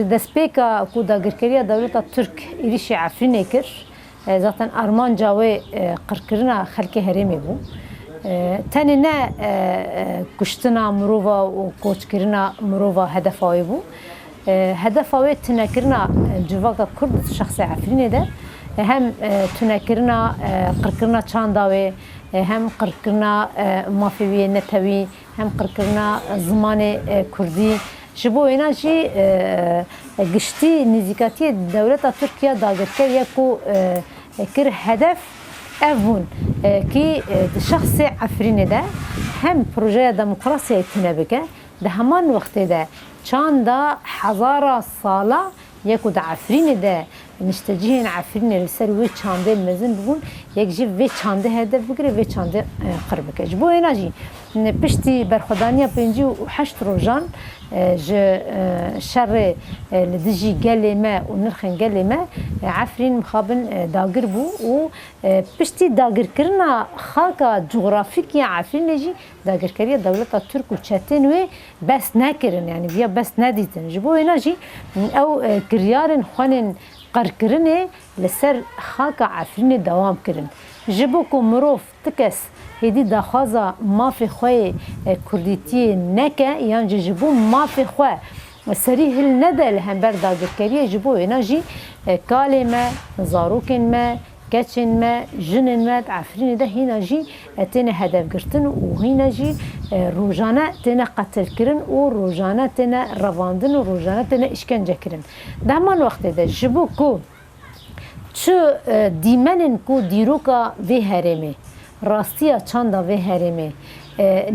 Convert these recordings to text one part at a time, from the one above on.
دەستپێکە ku dagirkeriya dewleta Türk êrişê Efrînê kir zaten armanca wê qirkirina xelkê herêmê bû tenê ne kuştina mirova û koçkirina mirova hedefa wê bû hedefa wê tunekirina civaka Kurd şexsê Efrînê de hem tunekirina qirkirina çanda wê hem qirkirina mafê wê netewî hem qirkirina zimanê Kurdî ji bo wêne jî giştî nêzîkatiyê dewleta Tirkiye dagirkeriye ku kir hedef ev bûn kî di şexsê Efrînê de hem projeya demokrasiyayê tune bike di heman wextê de çanda hezara sala yê ku di Efrînê de niştecihên Efrînê li ser wê çandê mezin bibûn yek jî vê çandê hedef bigire vê çandê qir bike ji bo wêne jî piştî berxwedaniya pêncî û heşt rojan ji şerê li dijî gelê me û nirxên gelê me Efrîn mixabin dagir bû û piştî dagirkirina xaka coğrafîk ya Efrînê jî dagirkeriya dewleta Türk û çetên wê bes nekirin yani viya bes nedîtin ji bo wêne jî ew kiryarên xwenên qerkirinê li ser xaka Efrînê dewam kirin ji bo ku mirov ti kes hêdî daxwaza mafê xwe kurdîtiyê neke yan jî ji bo mafê xwe serî hil nede li hember dagirkeriyê ji bo wêne jî kalê me zarokên me keçên me jinên me Efrînê de hîna jî têne hedefgirtin û hîna jî rojane têne qetilkirin û rojane têne revandin û rojane têne işkence kirin di heman wextê de ji bo ku çi dîmenên ku dîroka vê herêmê rastiya çanda vê herêmê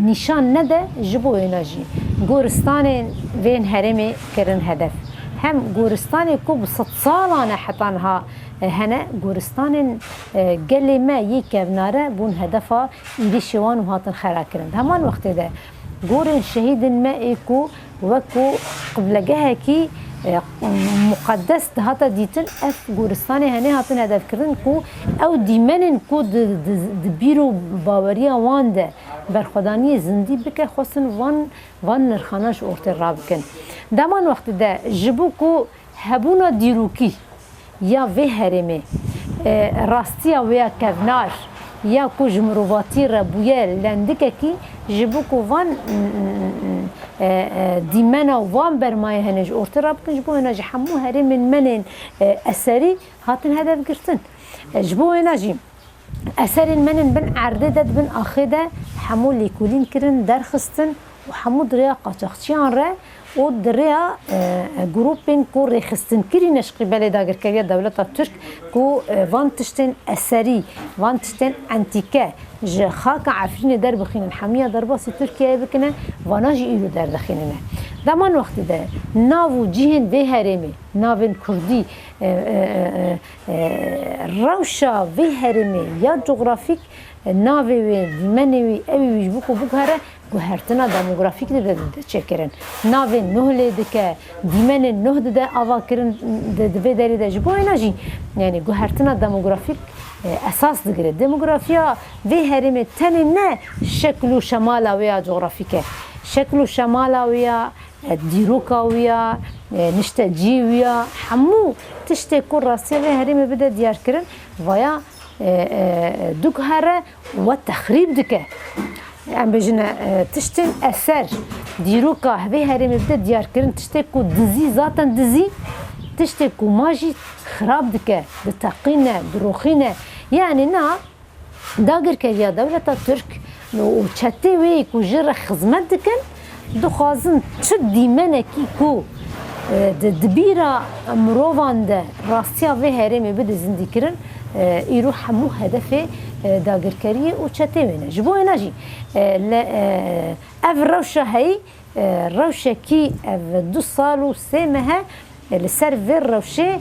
nîşan nede ji bo wêne jî goristanên vên herêmê kirin hedef hem goristanê ku bi sed salan e heta niha hene goristanên gelê me yê kevnare bûn hedefa êrişê wan û hatin xerakirin di heman wextê de gorên şehîdên me ê ku wekû qiblegehekî muqeddes dihata dîtin ev goristanê henê hatin hedefkirin ku ew dîmenên ku di bîr û baweriya wan de berxwedaniyê zindî bike xwestin van nirxanan ji ortê rabikin di heman wextê de ji bo ku hebûna dîrokî ya vê herêmê rastiya wê ya kevnar ya ku ji mirovatî re bûye lendikekî ji bo ku van dîmena û van bermayê hene ji ortê rabikin ji bo wêne jî hemû herêmên menên eserî hatin hedefgirtin ji bo wêne jî eserên menên bin erdê de dibin axê de hemû lêkolîn kirin derxistin û hemû di rêya qaçaxçiyan re û di rêya grûpên ku rêxistinkirin ji qîbelê dagirkeriya dewleta Türk ku van tiştên eserî van tiştên entîke ji xaka Efrînê derbixînin hemiya derbasî Tirkiyeyê bikine vana jî îro derdixînine di heman wextê de nav û cihên vê herêmê navên Kurdî rewşa vê herêmê ya coğrafîk navê wê dîmenê wî evî ji bo ku biguhere guhertina demografîk de çêkirin navên nuh lê dike dîmenên nuh dide ava kirin di vê derê de ji bo wêne jî yani guhertina demografîk esas digire demografiya vê herêmê tenê ne şekl û şemala wê ya coğrafîk e şekl û şemala wê ya dîroka wê ya niştecî wê ya hemû tiştê ku rastiya vê herêmê bide diyarkirin vaya diguhere we texrîb dike em bêjine tiştên eser dîroka vê herêmê bide diyarkirin tiştê ku dizî zaten dizî tiştê ku ma jî xirab dike diteqîne diroxîne yani na dagirkeriya dewleta Türk û çetê wê ku ji re xizmet dikin dixwazin çi dîmenekî ku di bîra mirovan de rastiya vê herêmê bide zindîkirin îro hemû hedefê dagirkeriyê û çetê wê ne ji bo wêne jî ev rewşa heyî rewşekî ev 2 sal û 3 mehe li ser vê rewşê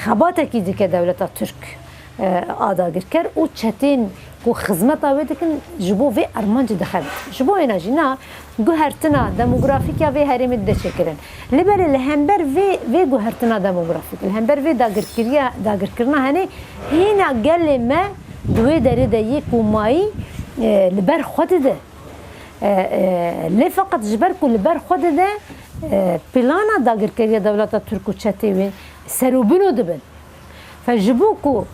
xebatekî dike dewleta Türk a dagirker û çetên ku xizmeta wê dikin ji bo vê armancê dixebit ji bo wêne jî na guhertina demografîk ya vê herêmê dide çêkirin li berê li hember vê guhertina demografîk li hember vê dagirkirina henê hîna gelê me di wê derê de yê ku mayî li ber xwe dide lê feqet ji ber ku li ber xwe dide پلانا داگرکری دولت ترک و چتی و سروبنو دبن فجبو کو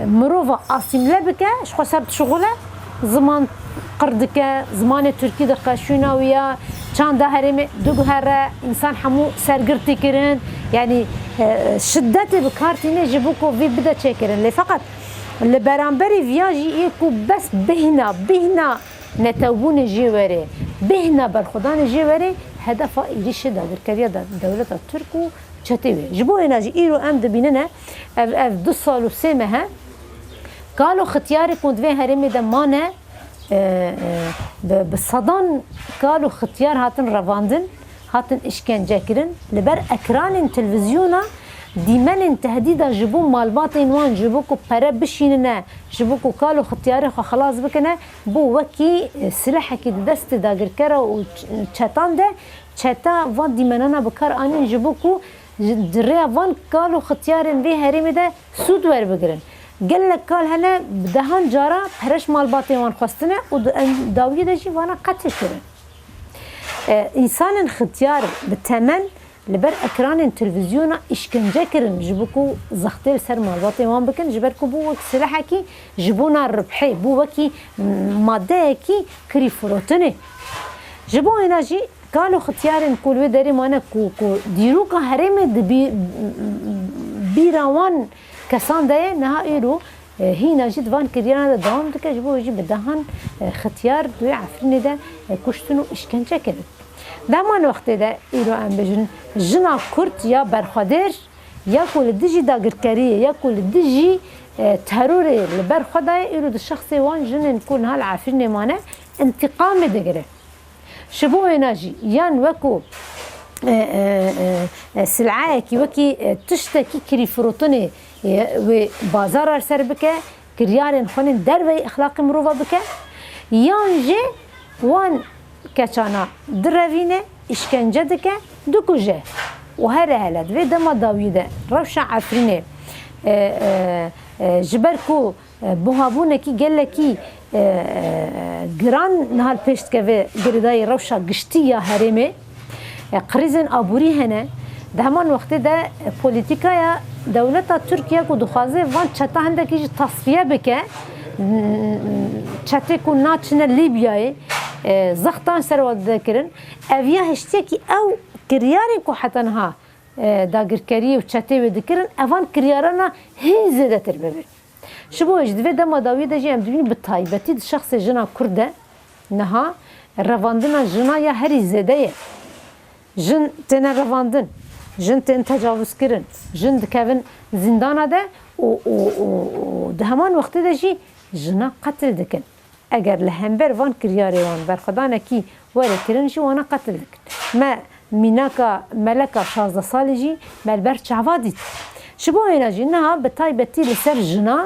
مروفا آسیمله بکه شخص سر شغله زمان قردکه زمان ترکی دقه شوناویا چند هرمه دو هره انسان همو سرگرتی کرن یعنی شدت بکارتینه جبو کو وی بده چه کرن لی فقط لبرانبری ویاجی ایکو بس بهنا نتوبون جیوره بهنا برخودان جیوره هدف ایریش داگرکری دولت ترک و چتیوه جبو ایناجی ایرو ام دبیننه اف 2 سال و 3 ماه قالوا ختياري كنت في هرمي دمانه بصدان قالوا ختيار هاتن رواندن هاتن اشكنجه كرن لبر اكران تلفزيونا ديمن تهديدا جبو مالبات وان جبوكو برا بشيننا جبوكو قالوا ختياري خلاص بكنا بو وكي سلاحكي دست داگركرا و چتان ده چتا وان ديمنانا بكار انين جبوكو دريا وان قالوا ختيارن في هرمي ده سود ور بگرن قال لك قال هلا بدهان جارا برش مالباتي وان خواستنه و داوية دجي وانا قتل كرن انسان ختيار بالتمن لبر اكران تلفزيونا اشكنجه كرن جبوكو زختيل سر مالباتي وان بكن جبركو بو وك سلاحكي جبونا الربحي بو وكي مادهكي كري فروتنه جبو اناجي قالوا ختيار كل وداري مانا كو ديروكا هرمه بيراوان کسان ده نه ایرو هینا جد وان کریانا دوام دکه جبو جی بدهان ختیار دوی عفرینه ده کشتن و اشکنجه کرد دمان وقت ده ایرو ام بجن جنا کرد یا برخادر یا کل دیجی داگرکاری یا کل دیجی ترور لبرخاده ایرو ده شخص وان جنن کل هال عفرینه مانه انتقام دگره شبو اناجی یان وکو سلعاكي وكي تشتكي كري فروتوني وبازار سر بك كريارن خونن دروي اخلاق مروفه بك يانجي وان كچانا دروينه اشكنجه دك دكوجه وهره هلد و دما داويده روشا عفرينه جبركو بوهابونكي قالكي جران نهال بيشتكه غريداي روشا قشتيه هرمه قریزن آبوری هنه ده همان وقتی ده پولیتیکای دولت ترکیه کو دخوازه وان چتا هنده که تصفیه بکه چته کو ناچنه لیبیای زختان سر وده کرن اویا هشتی که او کریاری کو حتی نها داگرکری و چته وده کرن اوان کریارانا هی زیده تر ببین شبو اجدوه ده مداوی ده جیم دوینی بطایبتی ده شخص جنا کرده نها رواندنا جنا یا هری زیده جن تن رواندن جن تن تجاوز کرن جن دکوین زندانه ده و ده همان وقتی ده جی جنا قتل دکن اگر لهمبر وان کریاری وان برخدانه کی وره کرن جی وانا قتل دکن ما میناکا ملکا 16 سالی جی ملبر چعوادید شبو اینا جی نها بطایبتی لسر جنا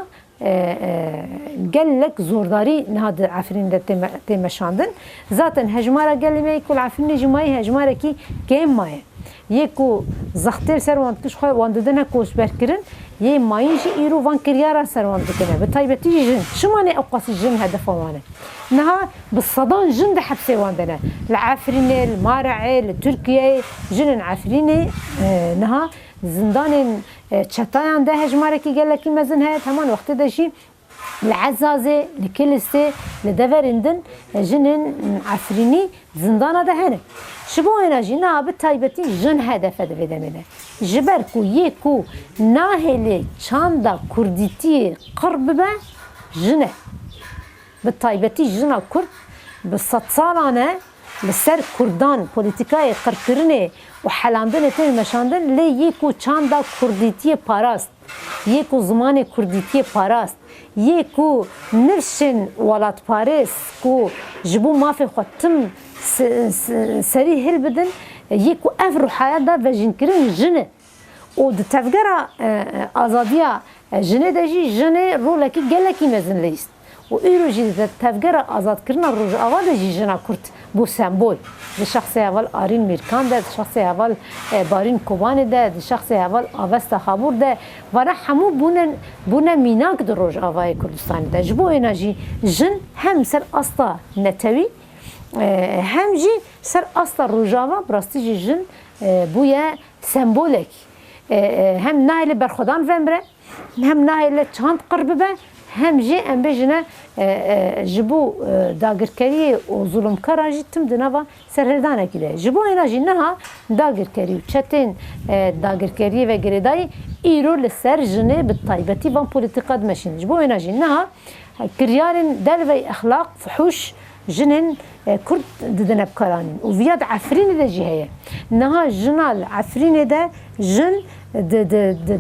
قال لك زورداري نهاد عفرين ده تمشاندن ذاتن هجمارا قال لي يكل عفرين جماي هجمارا كي كيم ماي يكو زختير سر وان تش خو وان ددنا كوس بركرن يي مايجي ايرو وان كريارا سر وان دكنا بتايبتي جن شو ماني اوقاسي جن هدف وانا نها بالصدان جن ده حبسي وان دنا العفرين المارعي التركيا جن عفرين نها زندان چتایان ده هجماره کی گله کی مزن هات همان وقت ده شي العزازه لكلسه لدفرندن جنن عفريني زندان ده هنه شبو هنا جنا بتايبتي جن هدف ده بدمنه جبركو يكو ناهلي چاندا كرديتي قرب به جنه بتايبتي جنا كرد بالصد سالانه لسر کردان پولیتیکای قرقرنه و حلاندن تن مشاندن لی یکو چاندا کردیتی پاراست یکو زمان کردیتی پاراست یکو نفشن ولات پاریس کو جبو مافی خودتم سری هل بدن یکو افرو حیادا و جنکرین جنه و ده تفگره آزادیا جنه دجی جنه رولکی گلکی مزن لیست و ایرو جی تفگره آزاد کرنا روز آواز جی جنا کرد بو سمبول ده شخص اول آرین میرکان ده شخص اول بارین کوبان ده شخص اول آوست خابور ده و نه همو بونه میناک در روز آوای کردستان ده جبو اینا جی جن هم سر استا نتوی هم جی سر اصلا روجاوا براستی جی جن بویا سمبولک هم نایل برخودان ومره هم نایل چند قرب به هم جی ام بجنه جبو داگرکری و ظلم کراجی تم دنوا سرهردانه کده جبو اینا جی نها داگرکری و چتین داگرکری و گریدای ایرو لسر جنه بالطایبتی وان پولیتیقا دمشین جبو اینا جی نها كريارن دلوي اخلاق فحوش جنن كرد ددنا بكرانين وفياد عفرين ده جهيه نها جنال عفرين ده جن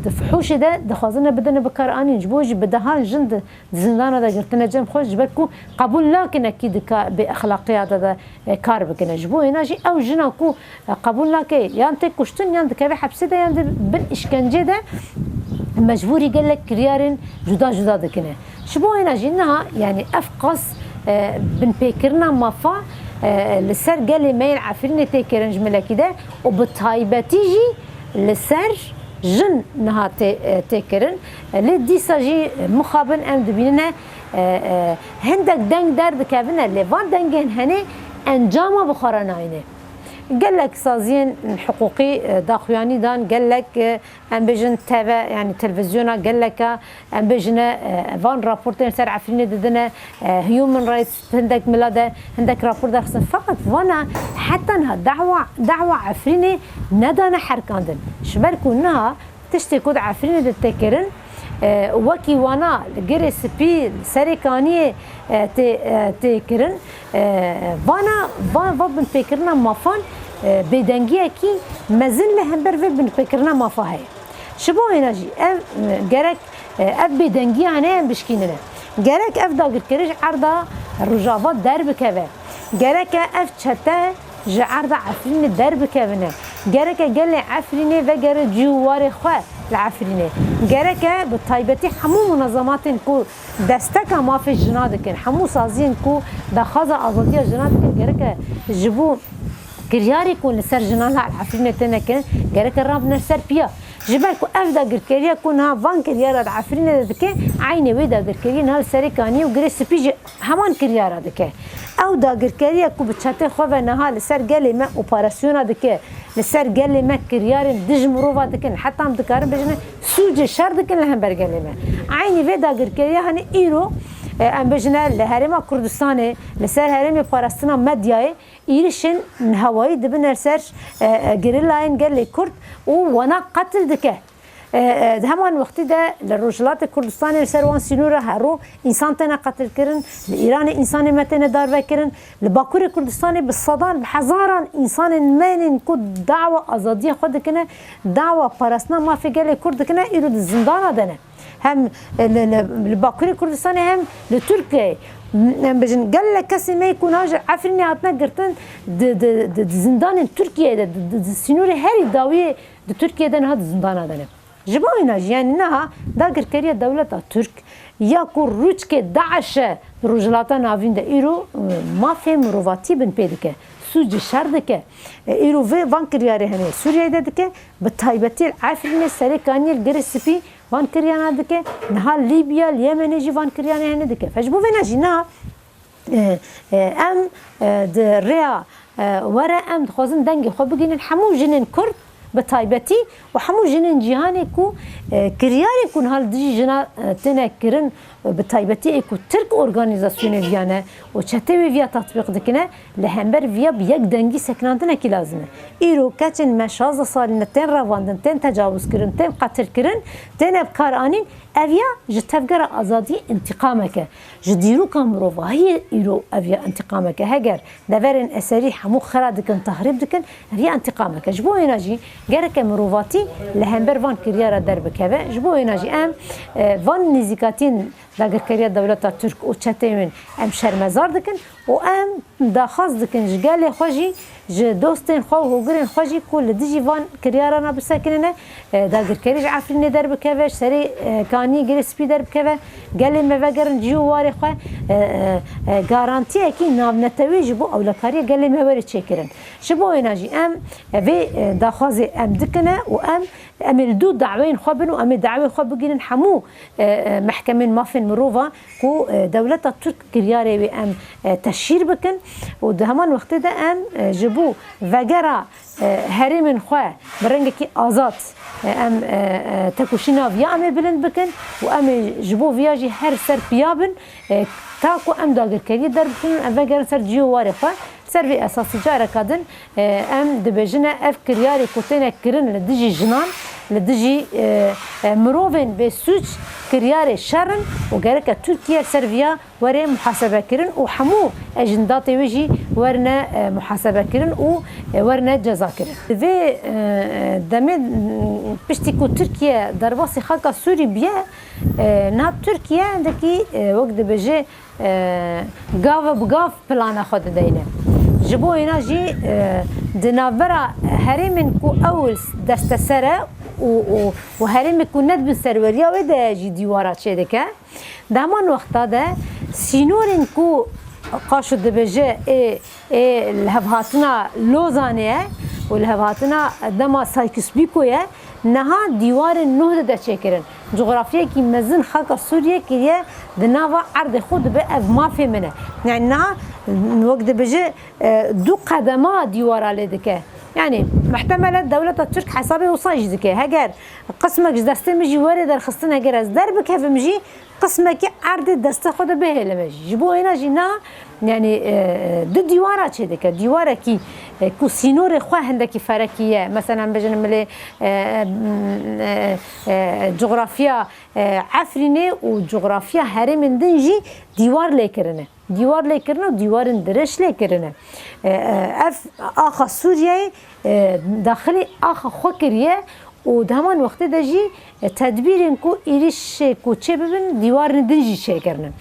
د فحوش ده دخازنا بدنا بكرانين جبوج بدها جن زندان ده قلتنا جن خوش جبكو قبول لكن اكيد باخلاقيات ده كار بكنا جبو هنا جي او جناكو قبول لكن يا انت كشتن يا انت كيف حبسه ده يا بالاشكنجه ده مجبوري قال لك كريارن جدا جدا دكنه شبو هنا جينها يعني افقص بن بيكرنا مافا لسر قال لي ميل عفرين تيكرن جمله كده وبتايبتيجي لسر جن نها تيكرن لدي ساجي مخابن ام دبيننا هندك دنگ درد كابنا لفان دنگين هني انجام بخارناينه قال لك سازين حقوقي داخواني دان قال لك ام بيجن تابع يعني تلفزيونا قال لك ام بيجن فان رابورتين سر عفرين ددنا هيومن رايتس عندك ميلاده عندك رابور دخل فقط وانا حتى انها دعوه عفريني ندانا حركاندن شبركو انها تشتي كود عفريني دتكرن وكي وانا جري سبي سريكانيه تكرن وانا بن فكرنا مافان بدنگيه كي مزن لهم برفل بن فكرنا مافاهي شبو هنا جي جرك اف بدنگيه انا بشكيننا جرك اف داغر كريج عرضه الرجافات درب كبه جرك اف چته جعرضه عفرين درب كبنه جرك قال لي عفريني وجر جوار خو العفريني جرك بالطيبتي حمو منظمات كو دستك ما في الجنادكن حمو سازين كو دخازه ازاديه جنادكن جرك جبو كرياري كون لسر جنالها العفريني تنكن جرك الراب نسر بيا جبالكو افدا غركريا كونها فان كريارا العفريني دكه عيني ودا غركريا نال سريكاني وغري سبيج همان كريارا دكه او دا غركريا كو بچته خو نها لسر گلي ما اوبراسيونا دكه لسر گلي ما كريارن دج مروفا دكن حتى ام دكارن بجنه سوج شر دكن لهم برگلي ما عيني ودا غركريا هني ايرو ام بجنه لهرما كردستان لسر هرم پاراستنا مدياي ايرشن هواي دبن سر گريلاين گلي كرد وانا قتل دكه همان وقتی ده لروجلات کردستان سروان سینورا هرو انسان تنا قتل کرن ایران انسان متن دار وکرن لباکور کردستان بالصدان بحزاران انسان من کو دعوه ازادی خود کنه دعوه پرسنا ما في گله کرد کنه ایرو زندان دنه هم لباکور کردستان هم لترکیه بجن قال لك كسي ما يكون هاجر عفرني عطنا قرتن زندان تركيا سينوري هاري داويه تركيا ده هذا زندان دنه جباينا يعني انها داغر كريا دولة ترك يا كروج كي داعش رجلاتا نافين ده ايرو ما في مروفاتي بن بيدك سوج شردك ايرو في فانكريا رهني سوريا ددك بتايبتي عافرين سريكاني الجريسبي فانكريا ددك نهال ليبيا اليمن جي فانكريا هنا دك فجبو فينا جينا ام د ريا ورا ام خوزن دنگي خو بگين حمو جنن كرد بتايبتي وحمو جنن جهاني كو كرياري كون هال دي جنا تنكرن بتايبتي اكو ترك اورغانيزاسيون فيانا وچتوي فيا تطبيق دكنا لهمبر فيا بيك دنگي سكناندنا كي لازمه ايرو كاتن مشاز صارن تن رواندن تن تجاوز كرن تن قتل كرن تن بكارانين افيا جتفقر ازادي انتقامك جديرو كامروفا هي ايرو افيا انتقامك هاجر دفرن اسري حمو خرادكن تهريب دكن افيا انتقامك جبو يناجي جرك مروفاتي لهمبر فان كريارا دربك جبو يناجي ام فان نزيكاتين داگر کریا دولت ترک او چتهمن ام شرمزار دکن و ام داخاز دکن جگال خوشی ج دوستن خو هوگرن خوشی کل دیجی وان کریارا نبسکنه داگر کریج عفرین در بکوه سری کانی گرسپی در بکوه گلی موگرن جیو واری خو گارانتی کی ناو نتوی جبو اولکاری گلی موری چکرن شبو ایناجی ام و داخاز ام دکنه و ام دو دعوین خو بنو ام دعوی خو بگیرن حمو محکمه مافن مروفا كو دولة الترك كرياري ام تشير بكن و ده همان وقت ده ام جبو وگرا هرمن خواه برنگکی آزاد ام تکوشینا ویا ام بلند بکن و ام جبو ویاجی هر سر پیابن تاکو ام داگر کردی در بکنن ام وگرا سر جیو واره خواه سر وی اساسی جاره کدن ام دبجنه اف کریاری کتنه کرن لدجی جنان لدجی مروفن به سوچ کریار شرن و گرک ترکیه سرویا وره محاسبه کرن و همو اجندات ویجی ورنه محاسبه کرن و ورنه جزا کرن و دمه پشتی کو ترکیه در واسی خاکا سوری بیا ناب ترکیه اندکی وقت بجه گاو بگاو پلان خود دینه جبو اینا جی دنابرا هرمن کو اول دست سره و هرمن کو ند بن سروریا و ده جی دیوارات شده که دمان وقتا ده سینورن کو قاشو دبجه الهبهاتنا لوزانه و الهبهاتنا دما سایکس بیکویه نها دیوار نه ده چکرن جغرافیه کی مزن خاک سوریه که دناوا عرض خود به اف مافی منه یعنی نه وقت بجه دو قدمه دیوار لیده که يعني محتملة دولة الترك حسابي وصاج ذكي هجر قسمك دست مجي ورد در خستنا هجر از دربك هف مجي قسمك عرض دست خود به لمجي جبو هنا جينا يعني دو ديوارات شده که دیواره کی کو سینور خواه هندکی فرکیه مثلا بجن ملی جغرافیا عفرینه و جغرافیا هرمن دنجی دیوار لیکرنه دیوار لیکرنه و دیوارن درش لیکرنه اف آخا سوریه داخلی آخا خوکریه و دهمان وقت دجی تدبیرن کو ایریش کو چه ببین دیوار دنجی چه کرنه